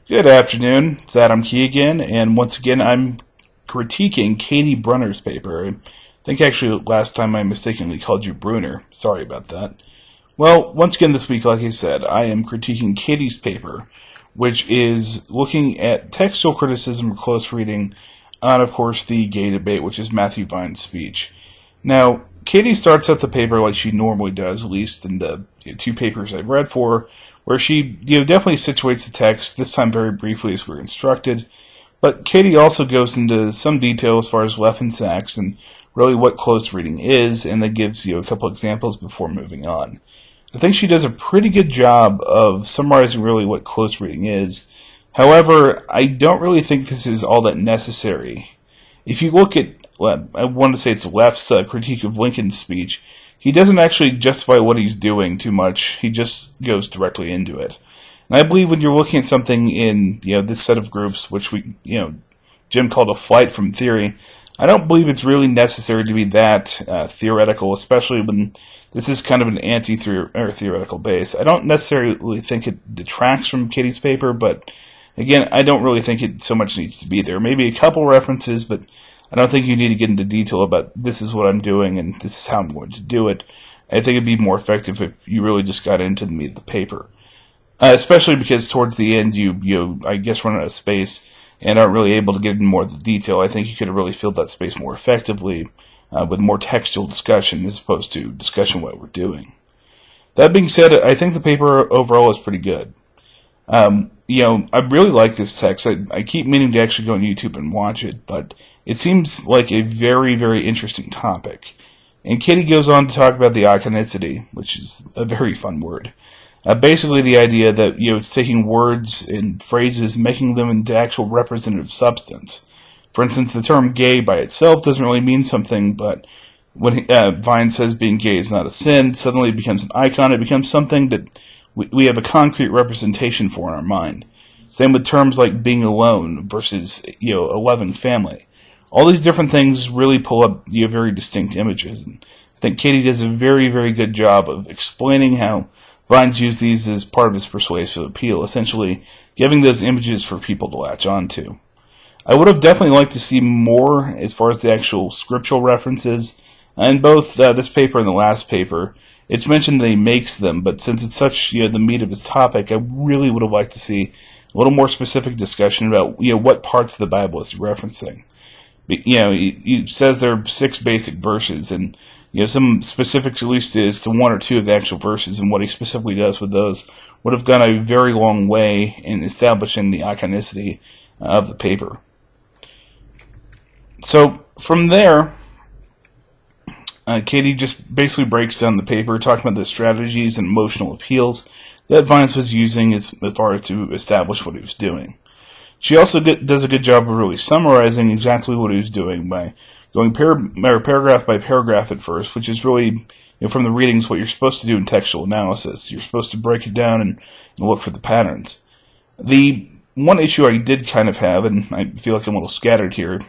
Good afternoon. It's Adam Key again, and once again I'm critiquing Katie Brunner's paper. I think actually last time I mistakenly called you Bruner. Sorry about that. Well, once again this week, like I said, I am critiquing Katie's paper, which is looking at textual criticism or close reading on, of course, the gay debate, which is Matthew Vine's speech. Now, Katie starts out the paper like she normally does, at least in the two papers I've read for, where she definitely situates the text, this time very briefly as we're instructed. But Katie also goes into some detail as far as left and sacks and really what close reading is, and then gives a couple examples before moving on. I think she does a pretty good job of summarizing really what close reading is. However, I don't really think this is all that necessary. If you look at, I want to say it's Left's critique of Lincoln's speech, he doesn't actually justify what he's doing too much. He just goes directly into it. And I believe when you're looking at something in this set of groups, which Jim called a flight from theory, I don't believe it's really necessary to be that theoretical, especially when this is kind of an anti-theoretical base. I don't necessarily think it detracts from Katie's paper, but again, I don't really think it so much needs to be there. Maybe a couple references, but I don't think you need to get into detail about this is what I'm doing and this is how I'm going to do it. I think it'd be more effective if you really just got into the meat of the paper. Especially because towards the end you I guess run out of space and aren't really able to get into more of the detail. I think you could have really filled that space more effectively with more textual discussion as opposed to discussion what we're doing. That being said, I think the paper overall is pretty good. I really like this text. I keep meaning to actually go on YouTube and watch it, but it seems like a very, very interesting topic. And Katie goes on to talk about the iconicity, which is a very fun word. Basically the idea that, it's taking words and phrases, making them into actual representative substance. For instance, the term gay by itself doesn't really mean something, but when Vine says being gay is not a sin, suddenly it becomes an icon. It becomes something that we have a concrete representation for in our mind. Same with terms like being alone versus, a loving family. All these different things really pull up very distinct images. And I think Katie does a very, very good job of explaining how Vine's used these as part of his persuasive appeal, essentially giving those images for people to latch onto. I would have definitely liked to see more as far as the actual scriptural references. In both this paper and the last paper, it's mentioned that he makes them, but since it's such the meat of his topic, I really would have liked to see a little more specific discussion about what parts of the Bible is he referencing. He says there are 6 basic verses, and some specifics at least is to 1 or 2 of the actual verses, and what he specifically does with those would have gone a very long way in establishing the iconicity of the paper. So from there, Katie just basically breaks down the paper, talking about the strategies and emotional appeals that Vines was using as far as to establish what he was doing. She also does a good job of really summarizing exactly what he was doing by going paragraph by paragraph at first, which is really, from the readings, what you're supposed to do in textual analysis. You're supposed to break it down and look for the patterns. The one issue I did kind of have, and I feel like I'm a little scattered here,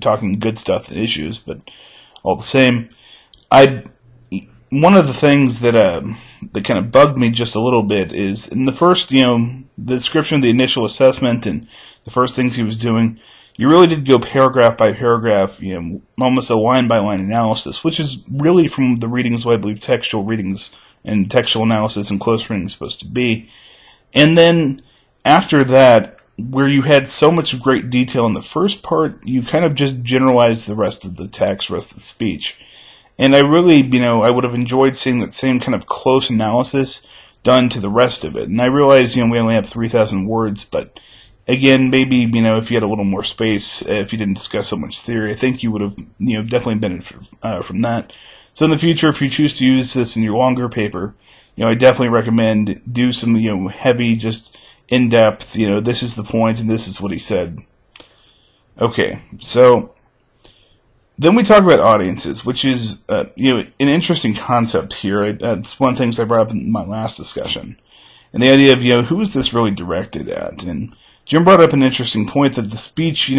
talking good stuff and issues, but all the same, one of the things that kind of bugged me just a little bit is in the first, the description of the initial assessment and the first things he was doing, you really did go paragraph by paragraph, almost a line by line analysis, which is really from the readings what I believe textual readings and textual analysis and close reading is supposed to be. And then after that, where you had so much great detail in the first part, you kind of just generalized the rest of the text, rest of the speech. And I really, I would have enjoyed seeing that same kind of close analysis done to the rest of it. And I realize, we only have 3,000 words, but again, maybe, if you had a little more space, if you didn't discuss so much theory, I think you would have, definitely benefited from that. So in the future, if you choose to use this in your longer paper, I definitely recommend do some, heavy, just in-depth, this is the point and this is what he said. Okay, so then we talk about audiences, which is, an interesting concept here. It's one of the things I brought up in my last discussion. And the idea of, who is this really directed at? And Jim brought up an interesting point that the speech,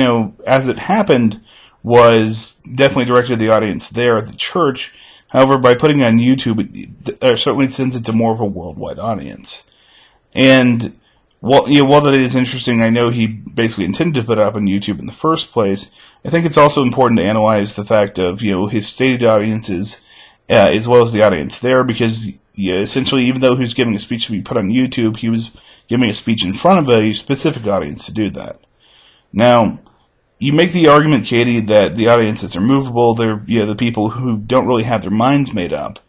as it happened, was definitely directed to the audience there at the church. However, by putting it on YouTube, it certainly sends it to more of a worldwide audience. And Well, while that is interesting, I know he basically intended to put it up on YouTube in the first place. I think it's also important to analyze the fact of, his stated audiences, as well as the audience there, because essentially, even though he was giving a speech to be put on YouTube, he was giving a speech in front of a specific audience to do that. Now, you make the argument, Katie, that the audiences are movable. They're the people who don't really have their minds made up.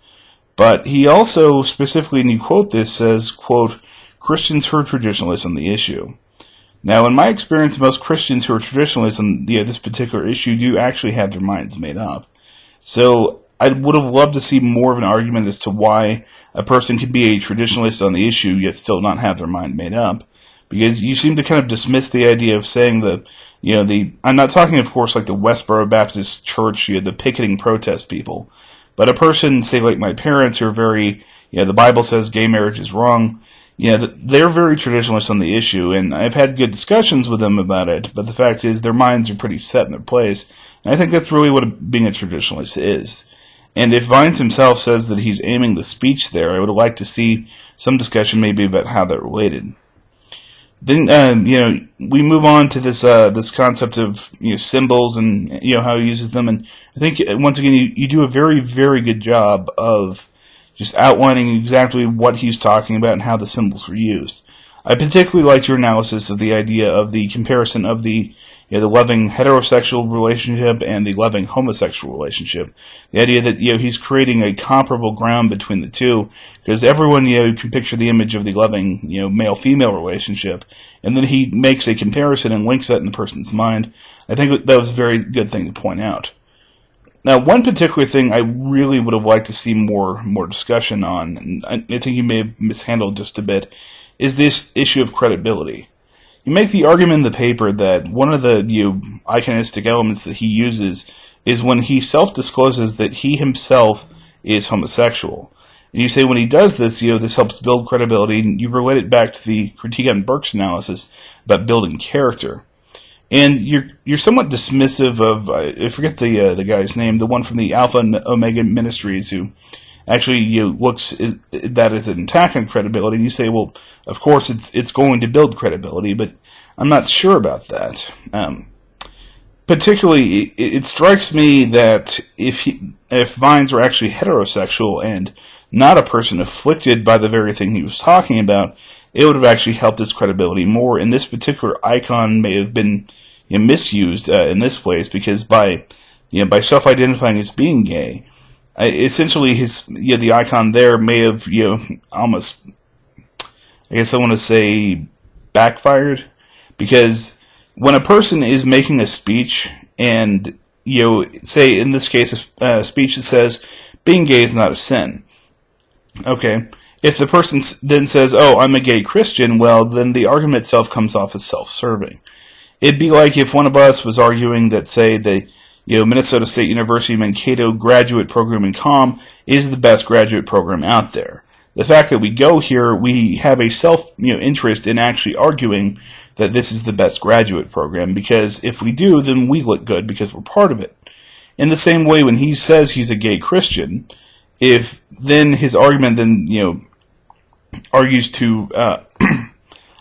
But he also specifically, and you quote this, says, quote, Christians who are traditionalists on the issue. Now, in my experience, most Christians who are traditionalists on this particular issue do actually have their minds made up. So I would have loved to see more of an argument as to why a person could be a traditionalist on the issue yet still not have their mind made up. Because you seem to kind of dismiss the idea of saying I'm not talking, of course, like the Westboro Baptist Church, the picketing protest people. But a person, say, like my parents, who are very, the Bible says gay marriage is wrong, they're very traditionalist on the issue, and I've had good discussions with them about it, but the fact is their minds are pretty set in their place, and I think that's really what being a traditionalist is. And if Vines himself says that he's aiming the speech there, I would like to see some discussion maybe about how they're related. Then, we move on to this concept of, symbols and, how he uses them. And I think, once again, you do a very, very good job of just outlining exactly what he's talking about and how the symbols were used. I particularly liked your analysis of the idea of the comparison of the loving heterosexual relationship and the loving homosexual relationship. The idea that, he's creating a comparable ground between the two, because everyone, can picture the image of the loving, male-female relationship, and then he makes a comparison and links that in the person's mind. I think that was a very good thing to point out. Now, one particular thing I really would have liked to see more discussion on, and I think you may have mishandled just a bit, is this issue of credibility. You make the argument in the paper that one of the iconistic elements that he uses is when he self-discloses that he himself is homosexual. And you say when he does this, this helps build credibility, and you relate it back to the critique on Burke's analysis about building character. And you're somewhat dismissive of, I forget the guy's name, the one from the Alpha and Omega Ministries who actually looks that as an attack on credibility. And you say, well, of course it's going to build credibility, but I'm not sure about that. Particularly, it strikes me that if Vines were actually heterosexual and not a person afflicted by the very thing he was talking about, it would have actually helped his credibility more. And this particular icon may have been misused in this place because by self-identifying as being gay, essentially the icon there may have almost, I guess I want to say, backfired, because when a person is making a speech and say in this case a speech that says being gay is not a sin. Okay, if the person then says, oh, I'm a gay Christian, well, then the argument itself comes off as self-serving. It'd be like if one of us was arguing that, say, the Minnesota State University Mankato graduate program in comm is the best graduate program out there. The fact that we go here, we have a self-interest in actually arguing that this is the best graduate program, because if we do, then we look good because we're part of it. In the same way, when he says he's a gay Christian, if then his argument then, argues to, I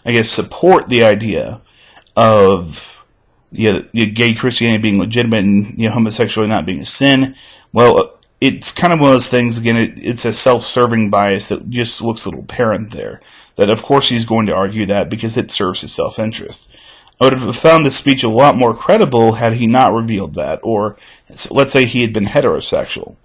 guess, support the idea of gay Christianity being legitimate and homosexuality not being a sin, well, it's kind of one of those things, again, it's a self-serving bias that just looks a little apparent there. That, of course, he's going to argue that because it serves his self-interest. I would have found this speech a lot more credible had he not revealed that, or let's say he had been heterosexual.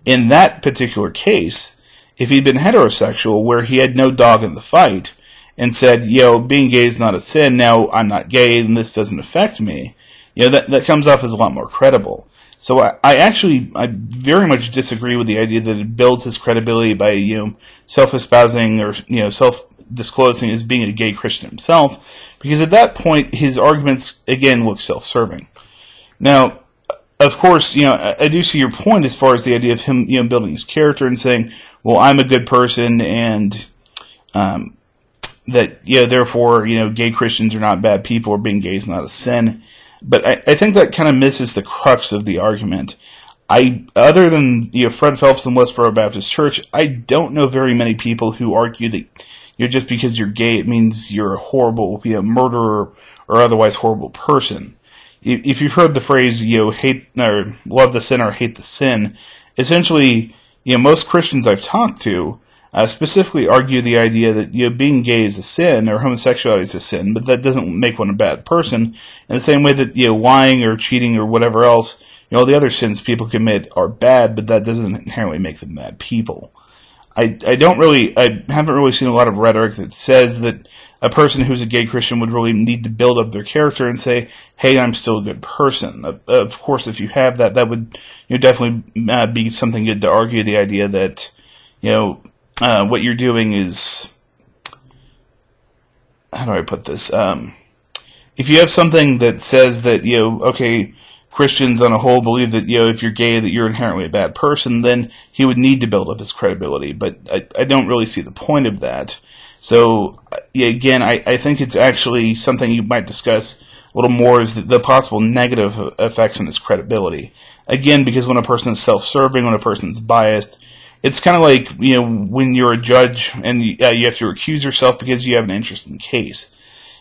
In that particular case, if he'd been heterosexual, where he had no dog in the fight, and said, being gay is not a sin, now I'm not gay, and this doesn't affect me, that comes off as a lot more credible. So I very much disagree with the idea that it builds his credibility by, self-espousing or, self-disclosing as being a gay Christian himself, because at that point, his arguments, again, look self-serving. Now, of course, I do see your point as far as the idea of him, building his character and saying, well, I'm a good person, and, that, therefore, gay Christians are not bad people, or being gay is not a sin. But I think that kind of misses the crux of the argument. Other than, Fred Phelps and Westboro Baptist Church, I don't know very many people who argue that, just because you're gay, it means you're a horrible, murderer or otherwise horrible person. If you've heard the phrase, hate or love the sin or hate the sin, essentially, most Christians I've talked to specifically argue the idea that being gay is a sin or homosexuality is a sin, but that doesn't make one a bad person. In the same way that lying or cheating or whatever else, the other sins people commit are bad, but that doesn't inherently make them bad people. I haven't really seen a lot of rhetoric that says that a person who's a gay Christian would really need to build up their character and say, hey, I'm still a good person. Of course, if you have that, that would definitely be something good to argue the idea that, what you're doing is, how do I put this? If you have something that says that, okay, Christians on a whole believe that, if you're gay, that you're inherently a bad person, then he would need to build up his credibility. But I don't really see the point of that. So, again, I think it's actually something you might discuss a little more is the possible negative effects on his credibility. Again, because when a person is self-serving, when a person's biased, it's kind of like, when you're a judge and you have to recuse yourself because you have an interest in the case.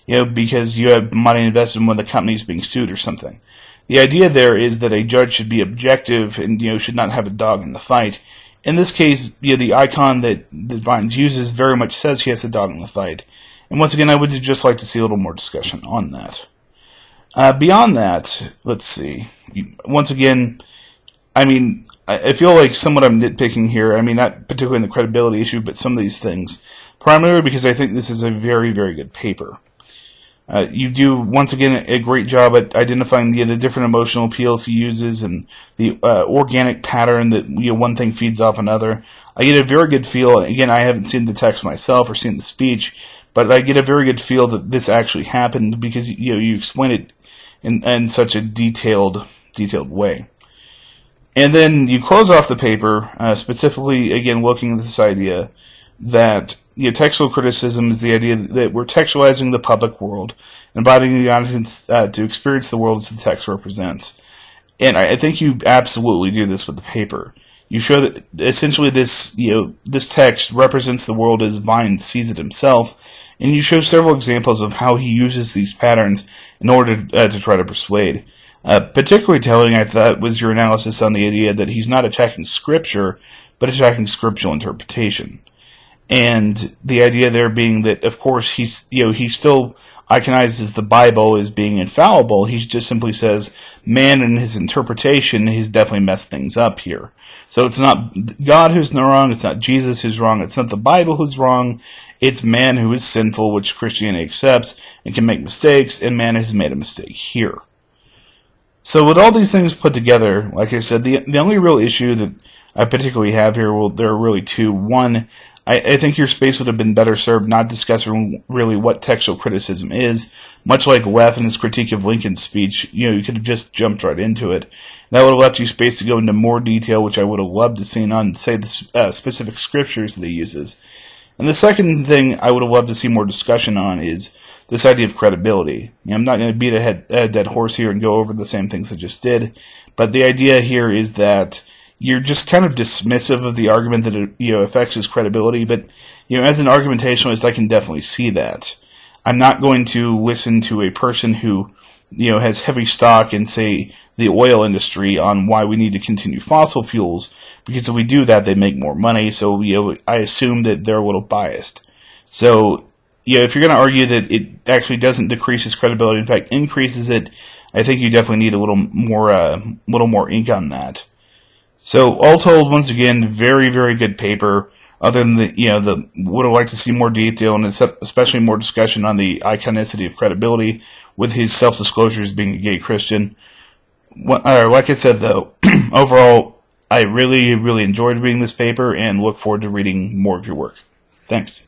Because you have money invested in one of the companies being sued or something. The idea there is that a judge should be objective and, should not have a dog in the fight. In this case, the icon that Vines uses very much says he has a dog in the fight. And once again, I would just like to see a little more discussion on that. Beyond that, let's see. Once again, I feel like somewhat I'm nitpicking here. Not particularly in the credibility issue, but some of these things. Primarily because I think this is a very, very good paper. You do, once again, a great job at identifying the different emotional appeals he uses and the organic pattern that one thing feeds off another. I get a very good feel. Again, I haven't seen the text myself or seen the speech, but I get a very good feel that this actually happened because you explain it in such a detailed way. And then you close off the paper, specifically, again, looking at this idea that textual criticism is the idea that we're textualizing the public world, inviting the audience to experience the world as the text represents. And I think you absolutely do this with the paper. You show that essentially this text represents the world as Vine sees it himself, and you show several examples of how he uses these patterns in order to try to persuade. Particularly telling, I thought, was your analysis on the idea that he's not attacking Scripture, but attacking scriptural interpretation. And the idea there being that, of course, he still iconizes the Bible as being infallible. He just simply says, man in his interpretation has definitely messed things up here. So it's not God who's wrong, it's not Jesus who's wrong, it's not the Bible who's wrong, it's man who is sinful, which Christianity accepts, and can make mistakes, and man has made a mistake here. So with all these things put together, like I said, the only real issue that I particularly have here, well, there are really two. One, I think your space would have been better served not discussing really what textual criticism is. Much like Leff in his critique of Lincoln's speech, you could have just jumped right into it. That would have left you space to go into more detail, which I would have loved to see on, say, the specific scriptures that he uses. And the second thing I would have loved to see more discussion on is this idea of credibility. I'm not going to beat a dead horse here and go over the same things I just did, but the idea here is that you're just kind of dismissive of the argument that it affects his credibility, but as an argumentationalist, I can definitely see that. I'm not going to listen to a person who has heavy stock in, say, the oil industry on why we need to continue fossil fuels, because if we do that, they make more money. So I assume that they're a little biased. So if you're going to argue that it actually doesn't decrease his credibility, in fact increases it, I think you definitely need a little more ink on that. So, all told, once again, very, very good paper. Other than would have liked to see more detail and especially more discussion on the iconicity of credibility with his self-disclosure as being a gay Christian. Like I said, though, overall, I really, really enjoyed reading this paper and look forward to reading more of your work. Thanks.